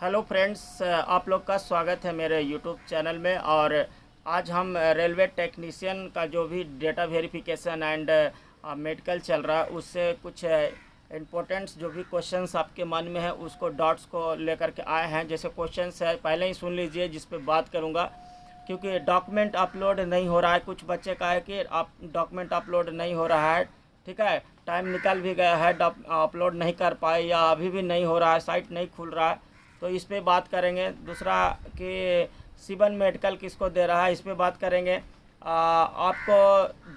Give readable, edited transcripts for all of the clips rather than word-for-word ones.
Hello friends, आप लोग का स्वागत है मेरे यूट्यूब चैनल में। और आज हम रेलवे टेक्नीशियन का जो भी डेटा वेरिफिकेशन एंड मेडिकल चल रहा है उससे कुछ इम्पोर्टेंट्स जो भी क्वेश्चंस आपके मन में है उसको डॉट्स को लेकर के आए हैं। जैसे क्वेश्चंस है पहले ही सुन लीजिए जिस पे बात करूँगा, क्योंकि डॉक्यूमेंट अपलोड नहीं हो रहा है। कुछ बच्चे का है कि आप डॉक्यूमेंट अपलोड नहीं हो रहा है, ठीक है, टाइम निकल भी गया है, अपलोड नहीं कर पाए या अभी भी नहीं हो रहा है, साइट नहीं खुल रहा है, तो इस पे बात करेंगे। दूसरा कि सिवन मेडिकल किसको दे रहा है, इस पे बात करेंगे। आपको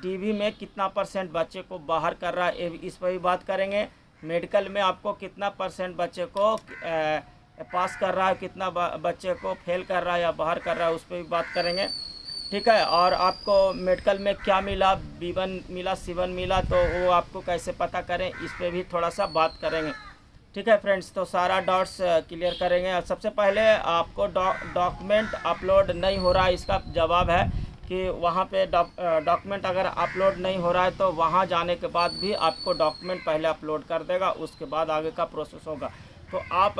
डीवी में कितना परसेंट बच्चे को बाहर कर रहा है, इस पर भी बात करेंगे। मेडिकल में आपको कितना परसेंट बच्चे को पास कर रहा है, कितना बच्चे को फेल कर रहा है या बाहर कर रहा है, उस पर भी बात करेंगे, ठीक है। और आपको मेडिकल में क्या मिला, B1 मिला, C1 मिला, तो वो आपको कैसे पता करें, इस पर भी थोड़ा सा बात करेंगे, ठीक है फ्रेंड्स। तो सारा डॉट्स क्लियर करेंगे। और सबसे पहले आपको डॉक्यूमेंट अपलोड नहीं हो रहा है, इसका जवाब है कि वहाँ पे डॉक्यूमेंट अगर अपलोड नहीं हो रहा है तो वहाँ जाने के बाद भी आपको डॉक्यूमेंट पहले अपलोड कर देगा, उसके बाद आगे का प्रोसेस होगा। तो आप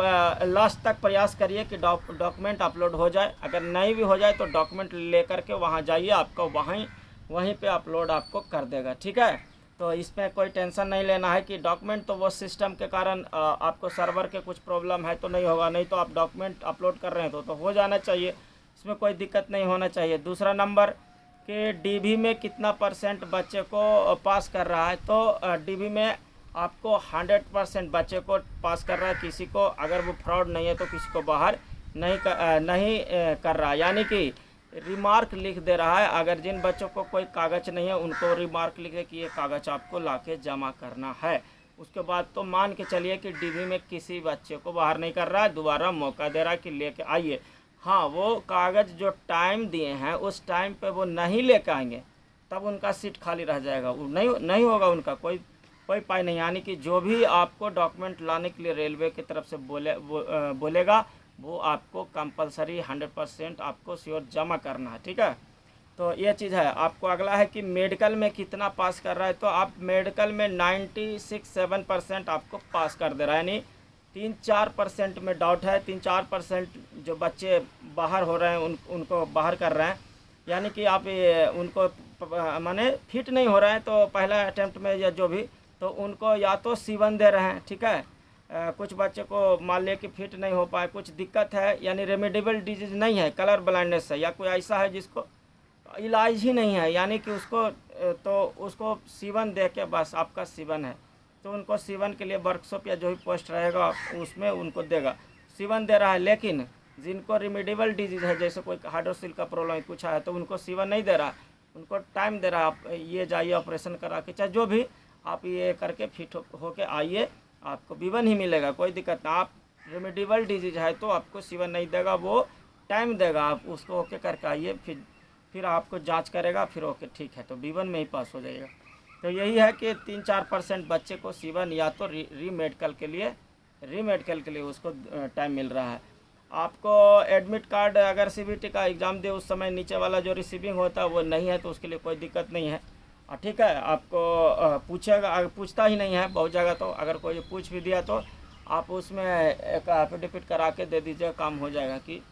लास्ट तक प्रयास करिए कि डॉक्यूमेंट अपलोड हो जाए। अगर नहीं भी हो जाए तो डॉक्यूमेंट लेकर के वहाँ जाइए, आपको वहीं पे अपलोड आपको कर देगा, ठीक है। तो इसमें कोई टेंशन नहीं लेना है कि डॉक्यूमेंट तो वो सिस्टम के कारण आपको सर्वर के कुछ प्रॉब्लम है तो नहीं होगा, नहीं तो आप डॉक्यूमेंट अपलोड कर रहे हैं तो हो जाना चाहिए, इसमें कोई दिक्कत नहीं होना चाहिए। दूसरा नंबर कि डीवी में कितना परसेंट बच्चे को पास कर रहा है, तो डीवी में आपको 100% बच्चे को पास कर रहा है। किसी को अगर वो फ्रॉड नहीं है तो किसी को बाहर नहीं कर रहा है, यानी कि रिमार्क लिख दे रहा है। अगर जिन बच्चों को कोई कागज़ नहीं है उनको रिमार्क लिख दे कि ये कागज़ आपको लाके जमा करना है। उसके बाद तो मान के चलिए कि डीवी में किसी बच्चे को बाहर नहीं कर रहा है, दोबारा मौका दे रहा है कि लेके आइए। हाँ, वो कागज़ जो टाइम दिए हैं उस टाइम पे वो नहीं लेके आएंगे तब उनका सीट खाली रह जाएगा, वो नहीं होगा उनका कोई पाई नहीं। यानी कि जो भी आपको डॉक्यूमेंट लाने के लिए रेलवे की तरफ से बोलेगा वो आपको कंपलसरी 100% आपको श्योर जमा करना है, ठीक है। तो ये चीज़ है। आपको अगला है कि मेडिकल में कितना पास कर रहा है, तो आप मेडिकल में 96-7% आपको पास कर दे रहा है, यानी 3-4% में डाउट है। 3-4% जो बच्चे बाहर हो रहे हैं उनको बाहर कर रहे हैं, यानी कि आप उनको माने फिट नहीं हो रहे हैं तो पहला अटैम्प्ट में या जो भी, तो उनको या तो C1 दे रहे हैं, ठीक है। कुछ बच्चे को मान लिया कि फिट नहीं हो पाए, कुछ दिक्कत है, यानी रेमेडिबल डिजीज़ नहीं है, कलर ब्लाइंडनेस है, या कोई ऐसा है जिसको इलाज ही नहीं है, यानी कि उसको C1 दे के बस आपका C1 है, तो उनको C1 के लिए वर्कशॉप या जो भी पोस्ट रहेगा उसमें उनको देगा। C1 दे रहा है, लेकिन जिनको रेमेडिबल डिजीज़ है, जैसे कोई हाइड्रोसिल का प्रॉब्लम कुछ है, तो उनको C1 नहीं दे रहा, उनको टाइम दे रहा है, आप ये जाइए ऑपरेशन करा के, चाहे जो भी आप ये करके फिट होके आइए, आपको B1 ही मिलेगा, कोई दिक्कत ना। आप रेमेडिबल डिजीज है तो आपको C1 नहीं देगा, वो टाइम देगा, आप उसको ओके करके आइए, फिर आपको जांच करेगा, फिर ओके ठीक है तो B1 में ही पास हो जाएगा। तो यही है कि 3-4% बच्चे को C1 या तो री मेडिकल के लिए उसको टाइम मिल रहा है। आपको एडमिट कार्ड अगर CBT का एग्ज़ाम दे उस समय नीचे वाला जो रिसीविंग होता है वो नहीं है तो उसके लिए कोई दिक्कत नहीं है, ठीक है। आपको पूछेगा, अगर पूछता ही नहीं है बहुत जगह, तो अगर कोई पूछ भी दिया तो आप उसमें एक एफिडेविट करा के दे दीजिए, काम हो जाएगा। कि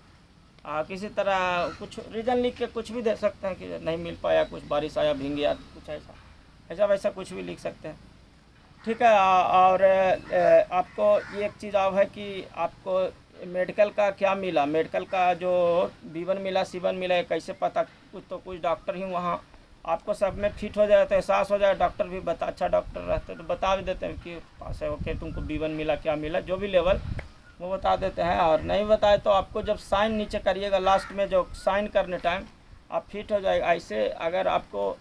किसी तरह कुछ रीज़न लिख के कुछ भी दे सकते हैं कि नहीं मिल पाया, कुछ बारिश आया भीग गया, कुछ ऐसा वैसा कुछ भी लिख सकते हैं, ठीक है। और आपको ये एक चीज़ और है कि आपको मेडिकल का क्या मिला, मेडिकल का जो B1 मिला, C1 मिला, कैसे पता, कुछ डॉक्टर ही वहाँ आपको सब में फिट हो जाए तो एहसास हो जाए, डॉक्टर भी अच्छा डॉक्टर रहते तो बता भी देते हैं कि पास है, ओके तुमको B1 मिला, क्या मिला, जो भी लेवल वो बता देते हैं। और नहीं बताए तो आपको जब साइन नीचे करिएगा लास्ट में, जो साइन करने टाइम आप फिट हो जाएगा। ऐसे अगर आपको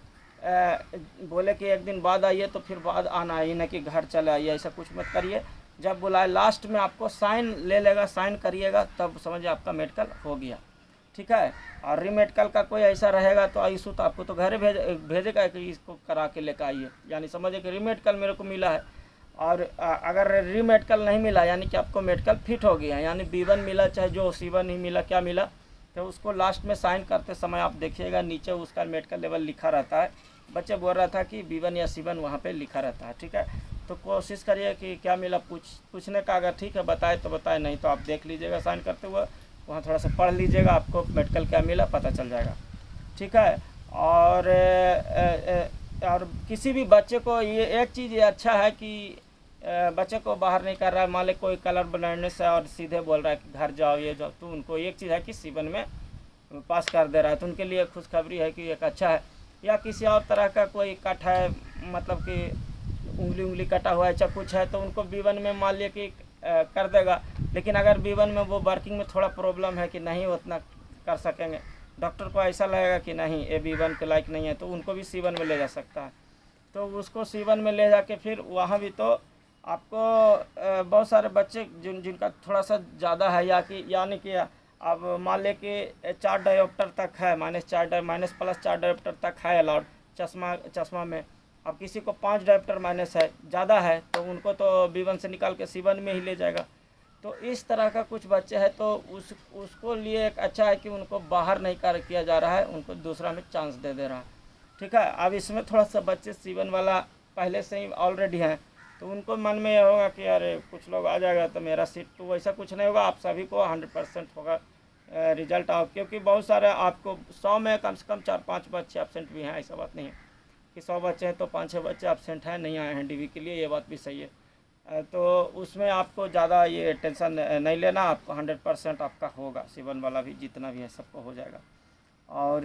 बोले कि एक दिन बाद आइए तो फिर बाद आना है, ना कि घर चले आइए, ऐसा कुछ मत करिए। जब बुलाए लास्ट में आपको साइन ले लेगा, साइन करिएगा, तब समझिए आपका मेडिकल हो गया, ठीक है। और रीमेडिकल का कोई ऐसा रहेगा तो इशू तो आपको तो घर भेजेगा कि इसको करा के लेकर आइए, यानी समझिए कि रीमेडिकल मेरे को मिला है। और अगर रीमेडिकल नहीं मिला यानी कि आपको मेडिकल फिट हो गया, यानी B1 मिला चाहे जो C1 ही मिला, क्या मिला, तो उसको लास्ट में साइन करते समय आप देखिएगा नीचे उसका मेडिकल लेवल लिखा रहता है। बच्चे बोल रहा था कि B1 या C1 वहाँ पे लिखा रहता है, ठीक है। तो कोशिश करिए कि क्या मिला पूछने का, अगर ठीक है बताए तो बताए, नहीं तो आप देख लीजिएगा साइन करते हुए, वहाँ थोड़ा सा पढ़ लीजिएगा, आपको मेडिकल क्या मिला पता चल जाएगा। ठीक है। और किसी भी बच्चे को ये एक चीज़ ये अच्छा है कि बच्चे को बाहर नहीं कर रहा है, मान ली कोई कलर बनाने से और सीधे बोल रहा है कि घर जाओ ये जाओ, तो उनको एक चीज़ है कि सीवन में पास कर दे रहा है, तो उनके लिए खुशखबरी है कि एक अच्छा है। या किसी और तरह का कोई कट है, मतलब कि उंगली कटा हुआ है चाहे कुछ है, तो उनको B1 में मान लिया कि कर देगा। लेकिन अगर B1 में वो वर्किंग में थोड़ा प्रॉब्लम है कि नहीं उतना कर सकेंगे, डॉक्टर को ऐसा लगेगा कि नहीं ये B1 के लायक नहीं है, तो उनको भी C1 में ले जा सकता है। तो उसको C1 में ले जाके फिर वहाँ भी तो आपको बहुत सारे बच्चे जिनका थोड़ा सा ज़्यादा है, यानी कि अब मान लें कि 4 डायोप्टर तक है, -+4 डायोप्टर तक है अलाउड चश्मा में। अब किसी को 5 डायोप्टर माइनस है, ज़्यादा है, तो उनको तो B1 से निकाल के C1 में ही ले जाएगा। तो इस तरह का कुछ बच्चे हैं, तो उसको लिए एक अच्छा है कि उनको बाहर नहीं किया जा रहा है, उनको दूसरा में चांस दे रहा है। ठीक है। अब इसमें थोड़ा सा बच्चे C1 वाला पहले से ही ऑलरेडी हैं, तो उनको मन में यह होगा कि अरे कुछ लोग आ जाएगा तो मेरा सीट, तो वैसा कुछ नहीं होगा। आप सभी को 100% होगा रिजल्ट आओ, क्योंकि बहुत सारे आपको 100 में कम से कम 4-5 बच्चे एब्सेंट भी हैं। ऐसा बात नहीं है कि 100 बच्चे हैं तो 5-6 बच्चे एब्सेंट हैं, नहीं आए हैं DV के लिए, ये बात भी सही है। तो उसमें आपको ज़्यादा ये टेंशन नहीं लेना, आपको 100% आपका होगा। C1 वाला भी जितना भी है सबको हो जाएगा। और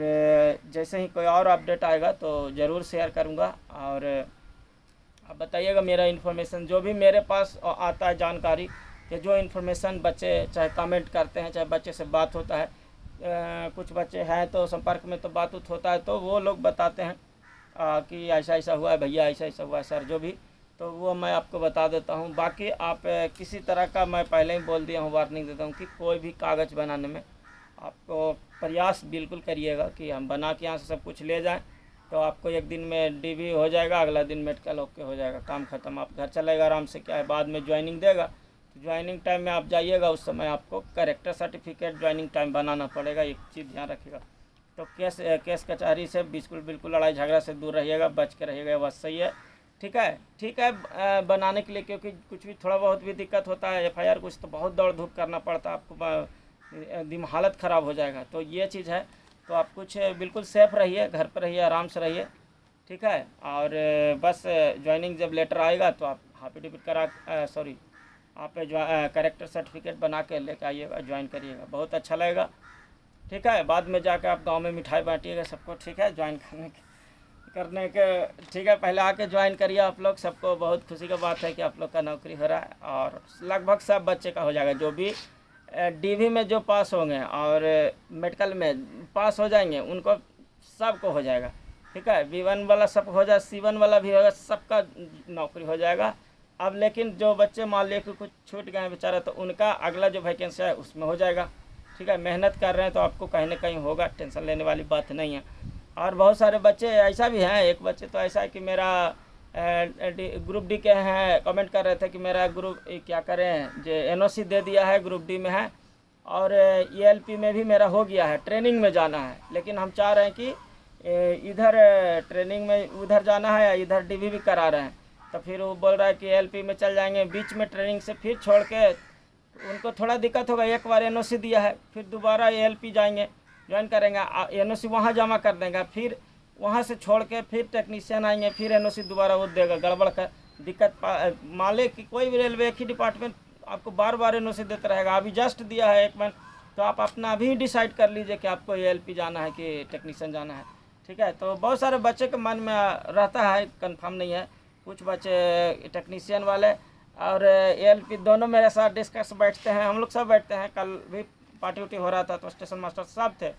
जैसे ही कोई और अपडेट आएगा तो ज़रूर शेयर करूँगा। और आप बताइएगा मेरा इन्फॉर्मेशन जो भी मेरे पास आता है जानकारी, कि जो इन्फॉर्मेशन बच्चे चाहे कमेंट करते हैं, चाहे बच्चे से बात होता है, कुछ बच्चे हैं तो संपर्क में तो बात होता है, तो वो लोग बताते हैं कि ऐसा ऐसा हुआ है भैया, ऐसा ऐसा हुआ है सर, जो भी, तो वो मैं आपको बता देता हूँ। बाकी आप किसी तरह का, मैं पहले ही बोल दिया हूँ, वार्निंग देता हूँ कि कोई भी कागज़ बनाने में आपको प्रयास बिल्कुल करिएगा कि हम बना के यहाँ से सब कुछ ले जाएं, तो आपको एक दिन में DV हो जाएगा, अगला दिन मेडिकल ओके हो जाएगा, काम ख़त्म, आप घर चलेगा आराम से। क्या है, बाद में ज्वाइनिंग देगा, तो ज्वाइनिंग टाइम में आप जाइएगा, उस समय आपको कैरेक्टर सर्टिफिकेट ज्वाइनिंग टाइम बनाना पड़ेगा, एक चीज़ ध्यान रखिएगा। तो केस कचहरी से बिल्कुल लड़ाई झगड़ा से दूर रहिएगा, बच के रहिएगा, बस सही है। ठीक है। बनाने के लिए, क्योंकि कुछ भी थोड़ा बहुत भी दिक्कत होता है, FIR कुछ तो बहुत दौड़ धूप करना पड़ता है, आपको हालत ख़राब हो जाएगा। तो ये चीज़ है, तो आप कुछ बिल्कुल सेफ़ रहिए, घर पर रहिए, आराम से रहिए। ठीक है। और बस ज्वाइनिंग जब लेटर आएगा तो आप एफिडेविट आप कैरेक्टर सर्टिफिकेट बना के लेके आइएगा, ज्वाइन करिएगा, बहुत अच्छा लगेगा। ठीक है। बाद में जाकर आप गांव में मिठाई बांटिएगा सबको। ठीक है, ज्वाइन करने के ठीक है, पहले आके ज्वाइन करिए आप लोग, सबको बहुत खुशी का बात है कि आप लोग का नौकरी हो रहा है, और लगभग सब बच्चे का हो जाएगा। जो भी DV में जो पास होंगे और मेडिकल में पास हो जाएंगे, उनको सबको हो जाएगा। ठीक है। B1 वाला सब हो जाए, C1 वाला भी होगा, सबका नौकरी हो जाएगा। अब लेकिन जो बच्चे मान लिया कि कुछ छूट गए हैं बेचारा, तो उनका अगला जो वैकेंसी है उसमें हो जाएगा। ठीक है। मेहनत कर रहे हैं तो आपको कहीं ना कहीं होगा, टेंशन लेने वाली बात नहीं है। और बहुत सारे बच्चे ऐसा भी हैं, एक बच्चे तो ऐसा है कि मेरा ग्रुप D के हैं, कमेंट कर रहे थे कि मेरा ग्रुप क्या करें, जो NOC दे दिया है, ग्रुप D में है, और ELP में भी मेरा हो गया है, ट्रेनिंग में जाना है, लेकिन हम चाह रहे हैं कि इधर ट्रेनिंग में उधर जाना है या इधर DV भी करा रहे हैं। तो फिर वो बोल रहा है कि ELP में चल जाएंगे, बीच में ट्रेनिंग से फिर छोड़ के उनको थोड़ा दिक्कत होगा। एक बार NOC दिया है, फिर दोबारा ELP जाएंगे, ज्वाइन करेंगे, NOC वहाँ जमा कर देंगे, फिर वहाँ से छोड़ के फिर टेक्नीशियन आएंगे, फिर NOC दोबारा वो देगा, गड़बड़ का दिक्कत। मान ले कि कोई भी रेलवे एक ही डिपार्टमेंट आपको बार बार NOC देता रहेगा। अभी जस्ट दिया है 1 महीना, तो आप अपना अभी डिसाइड कर लीजिए कि आपको ELP जाना है कि टेक्नीशियन जाना है। ठीक है। तो बहुत सारे बच्चे के मन में रहता है, कंफर्म नहीं है। कुछ बच्चे टेक्नीशियन वाले और ELP दोनों मेरे साथ डिस्कस बैठते हैं, हम लोग सब बैठते हैं। कल भी पार्टी उटी हो रहा था तो स्टेशन मास्टर सब थे,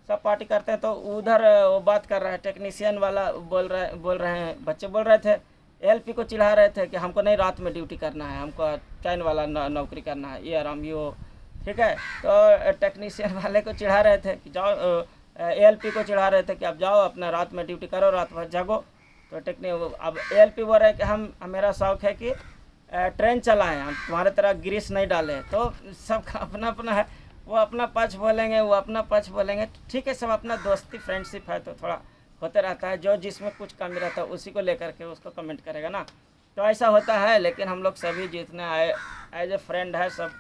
सब पार्टी करते हैं। तो उधर वो बात कर रहा है, टेक्नीशियन वाला बोल रहे हैं, बच्चे बोल रहे थे, ELP को चिढ़ा रहे थे कि हमको नहीं रात में ड्यूटी करना है, हमको चैन वाला नौकरी करना है, ये आराम ये। ठीक है। तो टेक्नीशियन वाले को चिढ़ा रहे थे कि जाओ, ELP को चिढ़ा रहे थे कि आप जाओ अपना रात में ड्यूटी करो, रात भर जागो। तो अब ELP बोल रहे हैं कि मेरा शौक़ है कि ट्रेन चलाएं, हम तुम्हारे तरह ग्रीस नहीं डालें। तो सबका अपना अपना है, वो अपना पक्ष बोलेंगे, वो अपना पक्ष बोलेंगे। ठीक है, सब अपना दोस्ती फ्रेंडशिप है, तो थोड़ा होते रहता है, जो जिसमें कुछ कमी रहता है उसी को लेकर के उसको कमेंट करेगा ना। तो ऐसा होता है। लेकिन हम लोग सभी जितने आए एज ए फ्रेंड है, सब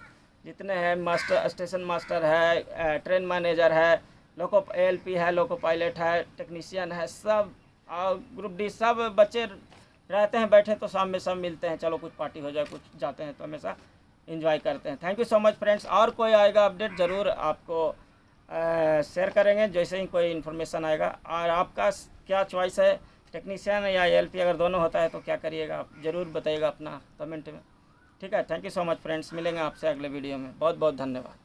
जितने हैं, मास्टर, स्टेशन मास्टर है, ट्रेन मैनेजर है, लोको ALP है, लोको पायलट है, टेक्नीशियन है, सब और ग्रुप डी सब बच्चे रहते हैं बैठे, तो शाम में सब मिलते हैं, चलो कुछ पार्टी हो जाए, कुछ जाते हैं, तो हमेशा एंजॉय करते हैं। Thank you so much friends. और कोई आएगा अपडेट ज़रूर आपको शेयर करेंगे जैसे ही कोई इन्फॉर्मेशन आएगा। और आपका क्या चॉइस है, टेक्नीशियन या ALP, अगर दोनों होता है तो क्या करिएगा आप ज़रूर बताइएगा अपना कमेंट में। ठीक है, thank you so much friends. मिलेंगे आपसे अगले वीडियो में। बहुत बहुत धन्यवाद।